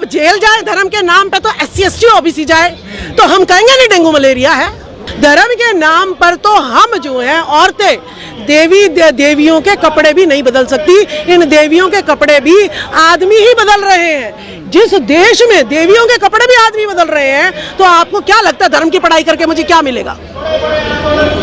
अब जेल जाए धर्म के नाम पे तो SC ST OBC जाए तो हम कहेंगे नहीं डेंगू मलेरिया है। धर्म के नाम पर तो हम जो है औरतें देवियों के कपड़े भी नहीं बदल सकती, इन देवियों के कपड़े भी आदमी ही बदल रहे हैं। जिस देश में देवियों के कपड़े भी आदमी बदल रहे हैं तो आपको क्या लगता है धर्म की पढ़ाई करके मुझे क्या मिलेगा?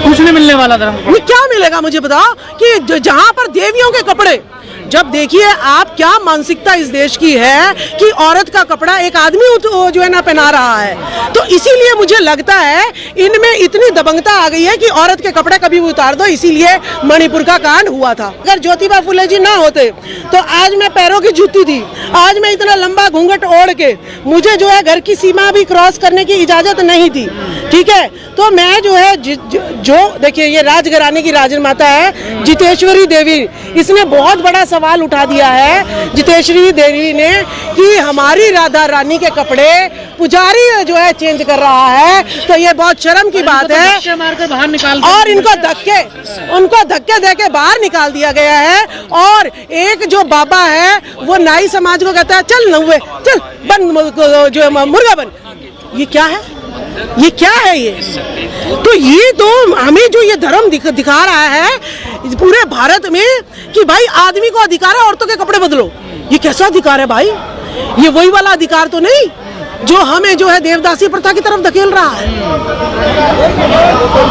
कुछ नहीं मिलने वाला धर्म को। क्या मिलेगा मुझे बताओ कि जहां पर देवियों के कपड़े, जब देखिए आप क्या मानसिकता इस देश की है कि औरत का कपड़ा एक आदमी जो है ना पहना रहा है, तो इसीलिए मुझे लगता है इनमें इतनी दबंगता आ गई है कि औरत के कपड़े कभी भी उतार दो। इसीलिए मणिपुर का कांड हुआ था। अगर ज्योतिबा फुले जी ना होते तो आज मैं पैरों की जूती थी, आज मैं इतना लंबा घूंघट ओढ़ के मुझे जो है घर की सीमा भी क्रॉस करने की इजाजत नहीं थी। ठीक है, तो मैं जो है जो देखिए ये राजघराने की राजमाता है जितेश्वरी देवी, इसने बहुत बड़ा सवाल उठा दिया है जितेश्वरी देवी ने कि हमारी राधा रानी के कपड़े पुजारी जो है चेंज कर रहा है, तो ये बहुत शर्म की बात है। मार के बाहर निकाल और उनको धक्के दे के बाहर निकाल दिया गया है। और एक जो बाबा है वो नाई समाज को कहता है चल नौवे चल बन जो है मुर्गा बन। ये क्या है? ये क्या है? ये तो हमें जो ये धर्म दिखा रहा है पूरे भारत में कि भाई आदमी को अधिकार है औरतों के कपड़े बदलो। ये कैसा अधिकार है भाई? ये वही वाला अधिकार तो नहीं जो हमें जो है देवदासी प्रथा की तरफ धकेल रहा है।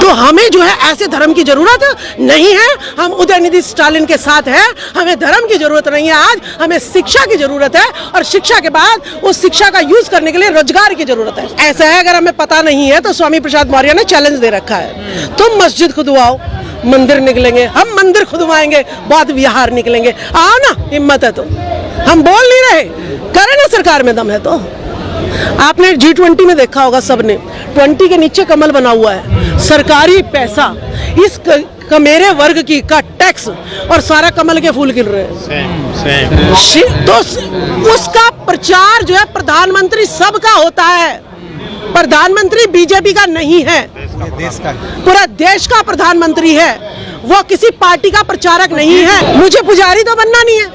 तो हमें जो है ऐसे धर्म की जरूरत नहीं है। हम उदयनिधि स्टालिन के साथ हैं। हमें धर्म की जरूरत नहीं है, आज हमें शिक्षा की जरूरत है और शिक्षा के बाद उस शिक्षा का यूज करने के लिए रोजगार की जरूरत है। ऐसा है अगर हमें पता नहीं है तो स्वामी प्रसाद मौर्य ने चैलेंज दे रखा है, तुम मस्जिद खुदवाओ मंदिर निकलेंगे, हम मंदिर खुदवाएंगे बौद्ध विहार निकलेंगे। आओ ना, हिम्मत है तो। हम बोल नहीं रहे, करें ना, सरकार में दम है तो। आपने G20 में देखा होगा, सबने 20 के नीचे कमल बना हुआ है। सरकारी पैसा इस मेरे वर्ग की का टैक्स और सारा कमल के फूल गिर रहे हैं। तो उसका प्रचार जो है प्रधानमंत्री सबका होता है, प्रधानमंत्री बीजेपी का नहीं है, देश का पूरा देश का प्रधानमंत्री है, वो किसी पार्टी का प्रचारक नहीं है। मुझे पुजारी तो बनना नहीं है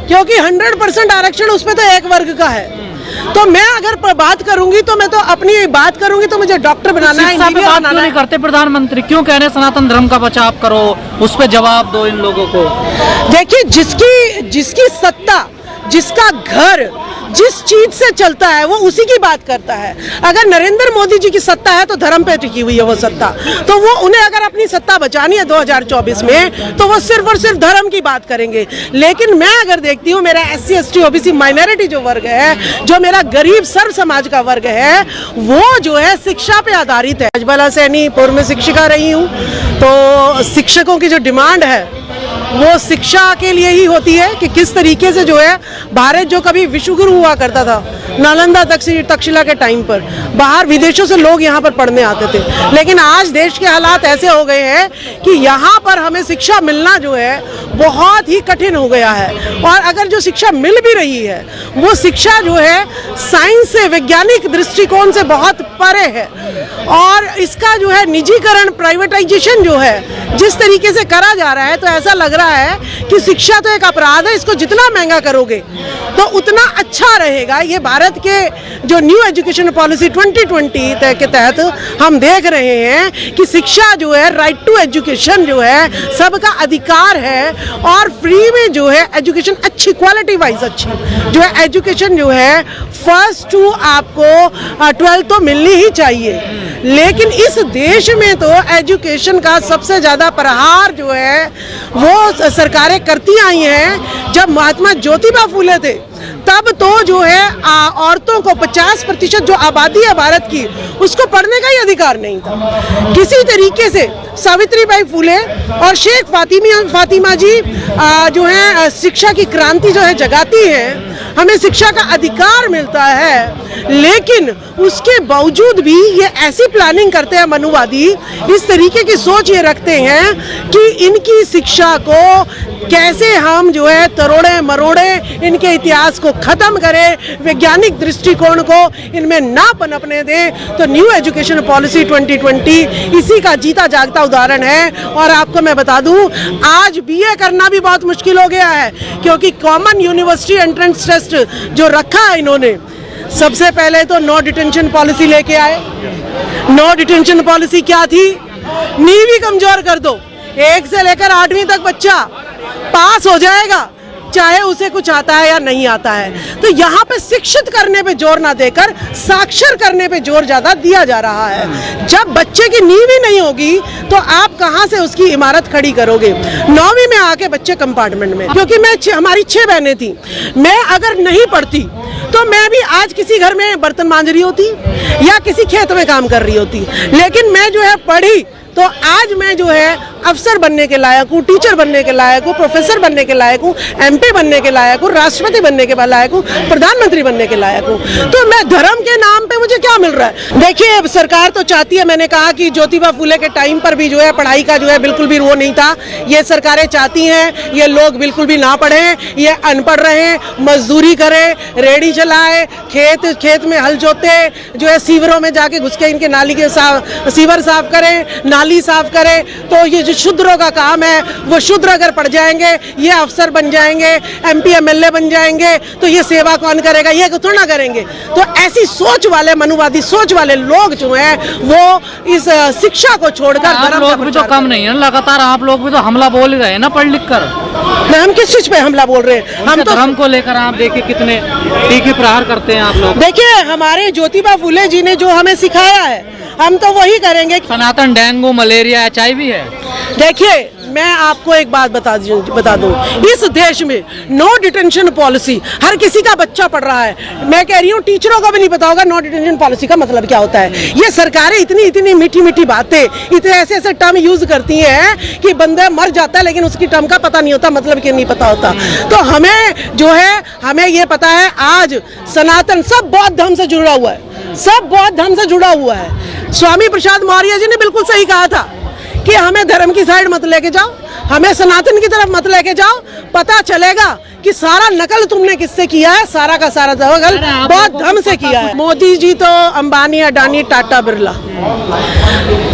क्योंकि 100% आरक्षण उसमें तो एक वर्ग का है। तो मैं अगर बात करूंगी तो मैं तो अपनी बात करूंगी तो मुझे डॉक्टर बनाना है। बात क्यों नहीं करते प्रधानमंत्री? क्यों कह रहे हैं सनातन धर्म का बचाव करो? उस पर जवाब दो इन लोगों को। देखिए जिसकी सत्ता, जिसका घर जिस चीज से चलता है वो उसी की बात करता है। अगर नरेंद्र मोदी जी की सत्ता है तो धर्म पे टिकी हुई है वो सत्ता, तो वो उन्हें अगर अपनी सत्ता बचानी है 2024 में तो वो सिर्फ और सिर्फ धर्म की बात करेंगे। लेकिन मैं अगर देखती हूँ मेरा SC ST OBC माइनॉरिटी जो वर्ग है, जो मेरा गरीब सर्व समाज का वर्ग है, वो जो है शिक्षा पे आधारित है। अजबला सैनी पूर्व में शिक्षिका रही हूँ, तो शिक्षकों की जो डिमांड है वो शिक्षा के लिए ही होती है कि किस तरीके से जो है भारत जो कभी विश्वगुरु हुआ करता था नालंदा तक्षशिला के टाइम पर, बाहर विदेशों से लोग यहाँ पर पढ़ने आते थे। लेकिन आज देश के हालात ऐसे हो गए हैं कि यहाँ पर हमें शिक्षा मिलना जो है बहुत ही कठिन हो गया है। और अगर जो शिक्षा मिल भी रही है वो शिक्षा जो है साइंस से, वैज्ञानिक दृष्टिकोण से बहुत परे है। और इसका जो है निजीकरण, प्राइवेटाइजेशन जो है जिस तरीके से करा जा रहा है, तो ऐसा लग रहा है कि शिक्षा तो एक अपराध है, इसको जितना महंगा करोगे तो उतना अच्छा रहेगा। ये भारत के जो न्यू एजुकेशन पॉलिसी 2020 के तहत हम देख रहे हैं कि शिक्षा जो है, राइट टू एजुकेशन जो है सबका अधिकार है और फ्री में जो है एजुकेशन अच्छी क्वालिटी वाइज अच्छी जो है एजुकेशन जो है फर्स्ट टू आपको 12th तो मिलनी ही चाहिए। लेकिन इस देश में तो एजुकेशन का सबसे ज्यादा प्रहार जो है वो सरकारें करती आई हैं। जब महात्मा ज्योतिबा फुले थे तब तो जो है औरतों को 50% जो आबादी है भारत की उसको पढ़ने का ही अधिकार नहीं था। किसी तरीके से सावित्रीबाई फुले और शेख फातिमा जी जो है शिक्षा की क्रांति जो है जगाती हैं, हमें शिक्षा का अधिकार मिलता है। लेकिन उसके बावजूद भी ये ऐसी प्लानिंग करते हैं मनुवादी, इस तरीके की सोच ये रखते हैं कि इनकी शिक्षा को कैसे हम जो है तरोड़े मरोड़े, इनके इतिहास को खत्म करें, वैज्ञानिक दृष्टिकोण को इनमें ना पनपने दें। तो न्यू एजुकेशन पॉलिसी 2020 इसी का जीता जागता उदाहरण है। और आपको मैं बता दूं, आज BA करना भी बहुत मुश्किल हो गया है क्योंकि कॉमन यूनिवर्सिटी एंट्रेंस टेस्ट जो रखा है इन्होंने, सबसे पहले तो नो डिटेंशन पॉलिसी लेके आए। नो डिटेंशन पॉलिसी क्या थी? नींव ही कमजोर कर दो, 1 से लेकर 8वीं तक बच्चा पास हो जाएगा, चाहे उसे कुछ आता है या नहीं आता है। तो यहाँ पे शिक्षित करने पे जोर ना देकर साक्षर करने पे जोर ज्यादा दिया जा रहा है। जब बच्चे की नींव ही नहीं होगी तो आप कहाँ से उसकी इमारत खड़ी करोगे? 9वीं में आके बच्चे कंपार्टमेंट में, क्योंकि हमारी 6 बहनें थी, मैं अगर नहीं पढ़ती तो मैं भी आज किसी घर में बर्तन मांज रही होती या किसी खेत में काम कर रही होती। लेकिन मैं जो है पढ़ी तो आज मैं जो है अफसर बनने के लायक हूँ, टीचर बनने के लायक हूँ, प्रोफेसर बनने के लायक हूँ, MP बनने के लायक हूँ, राष्ट्रपति बनने के लायक हूँ, प्रधानमंत्री बनने के लायक हूँ। तो मैं धर्म के नाम पे मुझे क्या मिल रहा है? देखिए, सरकार तो चाहती है, मैंने कहा कि ज्योतिबा फुले के टाइम पर भी जो है पढ़ाई का जो है बिल्कुल भी वो नहीं था। ये सरकारें चाहती हैं ये लोग बिल्कुल भी ना पढ़ें, ये अनपढ़ रहे, मजदूरी करें, रेडी चलाए, खेत में हल जोते, जो है सीवरों में जाके घुस के इनके नाली के सीवर साफ करें, नाली साफ करें। तो ये शूद्रों का काम है, वो शूद्र अगर पढ़ जाएंगे, ये अफसर बन जाएंगे, MP MLA बन जाएंगे, तो ये सेवा कौन करेगा? ये थोड़ा ना करेंगे। तो ऐसी सोच वाले, मनुवादी सोच वाले लोग जो हैं वो इस शिक्षा को छोड़कर आप लोग भी तो कम नहीं है, लगातार आप लोग भी तो हमला बोल ही रहे हैं ना पढ़ लिख कर। हम किस चीज पे हमला बोल रहे हैं? हम तो धर्म को लेकर आप देखिए कितने तीखे प्रहार करते हैं आप लोग। देखिए, हमारे ज्योतिबा फुले जी ने जो हमें सिखाया है हम तो वही करेंगे। सनातन डेंगू, मलेरिया, HIV है। देखिए, मैं आपको एक बात बता दूं, इस देश में नो डिटेंशन पॉलिसी, हर किसी का बच्चा पढ़ रहा है। मैं कह रही हूँ टीचरों को भी नहीं पता होगा नो डिटेंशन पॉलिसी का मतलब क्या होता है। ये सरकारें इतनी मीठी मीठी बातें, इतने ऐसे टर्म यूज करती हैं कि बंदा मर जाता है लेकिन उसकी टर्म का पता नहीं होता, मतलब कि नहीं पता होता। तो हमें जो है, हमें ये पता है आज सनातन सब बौद्ध धर्म से जुड़ा हुआ है, सब बौद्ध धर्म से जुड़ा हुआ है। स्वामी प्रसाद मौर्य जी ने बिल्कुल सही कहा था कि हमें धर्म की साइड मत लेके जाओ, हमें सनातन की तरफ मत लेके जाओ, पता चलेगा कि सारा नकल तुमने किससे किया है, सारा का सारा नकल बौद्ध धर्म से किया है। मोदी जी तो अंबानी, अडानी, टाटा, बिरला,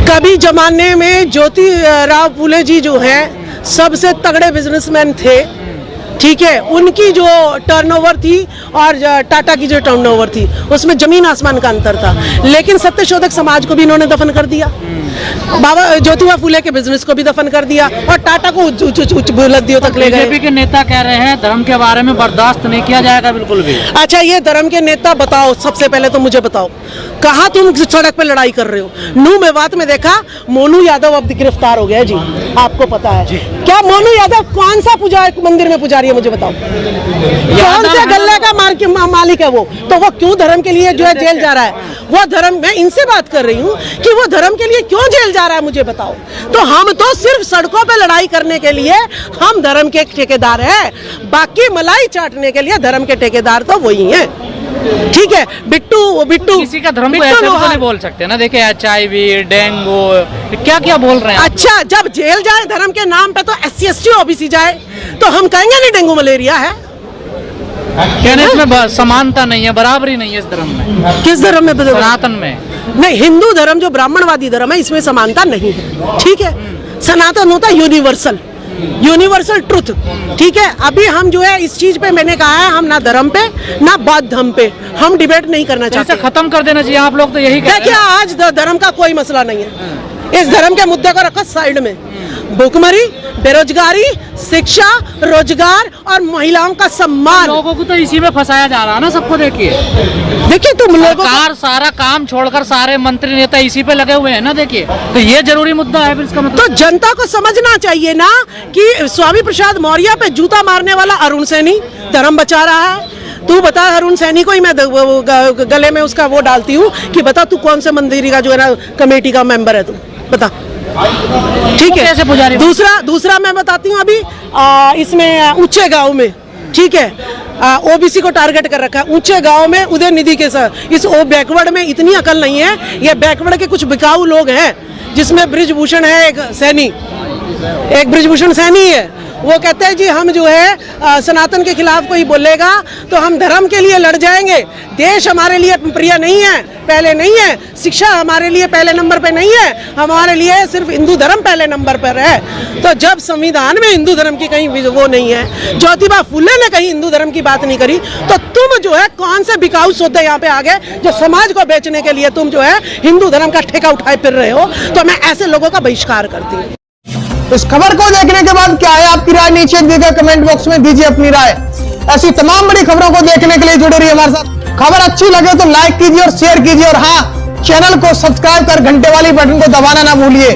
कभी जमाने में ज्योतिराव फुले जी जो हैं सबसे तगड़े बिजनेसमैन थे, ठीक है। उनकी जो टर्नओवर थी और टाटा की जो टर्नओवर थी उसमें जमीन आसमान का अंतर था, लेकिन सत्यशोधक समाज को भी इन्होंने दफन कर दिया, बाबा ज्योतिबा फुले के बिजनेस को भी दफन कर दिया और टाटा को उच्च बुलंदियों तक ले गए। बीजेपी के नेता कह रहे हैं धर्म के बारे में बर्दाश्त नहीं किया जाएगा बिल्कुल भी। अच्छा, ये धर्म के नेता बताओ, सबसे पहले तो मुझे बताओ कहाँ तुम सड़क पे लड़ाई कर रहे हो? नूह मेवात में देखा, मोनू यादव अब गिरफ्तार हो गया जी, आपको पता है क्या? मोनू यादव कौन सा मंदिर में पुजारी है, मुझे बताओ? कौन से गल्ले का मालिक है वो? तो वो क्यों धर्म के लिए जो है जेल जा रहा है? वो धर्म, मैं इनसे बात कर रही हूँ कि वो धर्म के लिए क्यों जेल जा रहा है, मुझे बताओ। तो हम तो सिर्फ सड़कों पे लड़ाई करने के लिए हम धर्म के ठेकेदार हैं, बाकी मलाई चाटने के लिए धर्म के ठेकेदार तो वही हैं, ठीक है। बिट्टू किसी का धर्म को ऐसे तो नहीं बोल सकते ना। देखिए HIV, डेंगू, क्या क्या बोल रहे हैं। अच्छा, जब जेल जाए धर्म के नाम पे तो SC ST OBC जाए तो हम कहेंगे नहीं डेंगू मलेरिया है? कहने इसमें समानता नहीं है, बराबरी नहीं है इस धर्म में। किस धर्म में? सनातन में नहीं, हिंदू धर्म जो ब्राह्मणवादी धर्म है इसमें समानता नहीं है, ठीक है। सनातन होता है यूनिवर्सल ट्रुथ, ठीक है। अभी हम जो है इस चीज पे, मैंने कहा है, हम ना धर्म पे ना बौद्ध धर्म पे हम डिबेट नहीं करना चाहते। खत्म कर देना चाहिए आप लोग तो यही कहते हैं। आज धर्म का कोई मसला नहीं है, इस धर्म के मुद्दे को रखो साइड में। भूखमरी, बेरोजगारी, शिक्षा, रोजगार और महिलाओं का सम्मान, लोगों को तो इसी में फंसाया जा रहा है ना सबको। देखिए तुम लोगों सरकार सारा काम छोड़कर सारे मंत्री नेता इसी पे लगे हुए हैं ना। देखिए, तो ये जरूरी मुद्दा है फिर इसका मतलब। तो जनता को समझना चाहिए ना कि स्वामी प्रसाद मौर्य पे जूता मारने वाला अरुण सैनी धर्म बचा रहा है। तू बता, अरुण सैनी को ही मैं गले में उसका वो डालती हूँ कि बता तू कौन से मंदिर का जो है ना कमेटी का मेंबर है, तू बता, ठीक है। दूसरा मैं बताती हूँ, अभी इसमें ऊंचे गांव में, ठीक है, OBC को टारगेट कर रखा है। ऊंचे गांव में उदय निधि के साथ इस बैकवर्ड में इतनी अकल नहीं है। ये बैकवर्ड के कुछ बिकाऊ लोग हैं, जिसमें ब्रिजभूषण है, एक ब्रिजभूषण सैनी है, वो कहते हैं जी हम जो है सनातन के खिलाफ कोई बोलेगा तो हम धर्म के लिए लड़ जाएंगे। देश हमारे लिए प्रिय नहीं है, पहले नहीं है। शिक्षा हमारे लिए पहले नंबर पे नहीं है, हमारे लिए सिर्फ हिंदू धर्म पहले नंबर पर है। तो जब संविधान में हिंदू धर्म की कहीं वो नहीं है, ज्योतिबा फुले ने कहीं हिंदू धर्म की बात नहीं करी, तो तुम जो है कौन से बिकाऊ सौदे यहाँ पे आ गए जो समाज को बेचने के लिए तुम जो है हिंदू धर्म का ठेका उठाए फिर रहे हो। तो मैं ऐसे लोगों का बहिष्कार करती हूँ। इस खबर को देखने के बाद क्या है आपकी राय, नीचे दिए गए कमेंट बॉक्स में दीजिए अपनी राय। ऐसी तमाम बड़ी खबरों को देखने के लिए जुड़े रहिए हमारे साथ। खबर अच्छी लगे तो लाइक कीजिए और शेयर कीजिए, और हाँ, चैनल को सब्सक्राइब कर घंटे वाली बटन को दबाना ना भूलिए।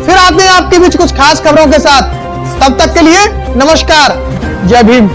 फिर आते हैं आपके बीच कुछ खास खबरों के साथ। तब तक के लिए नमस्कार, जय भीम।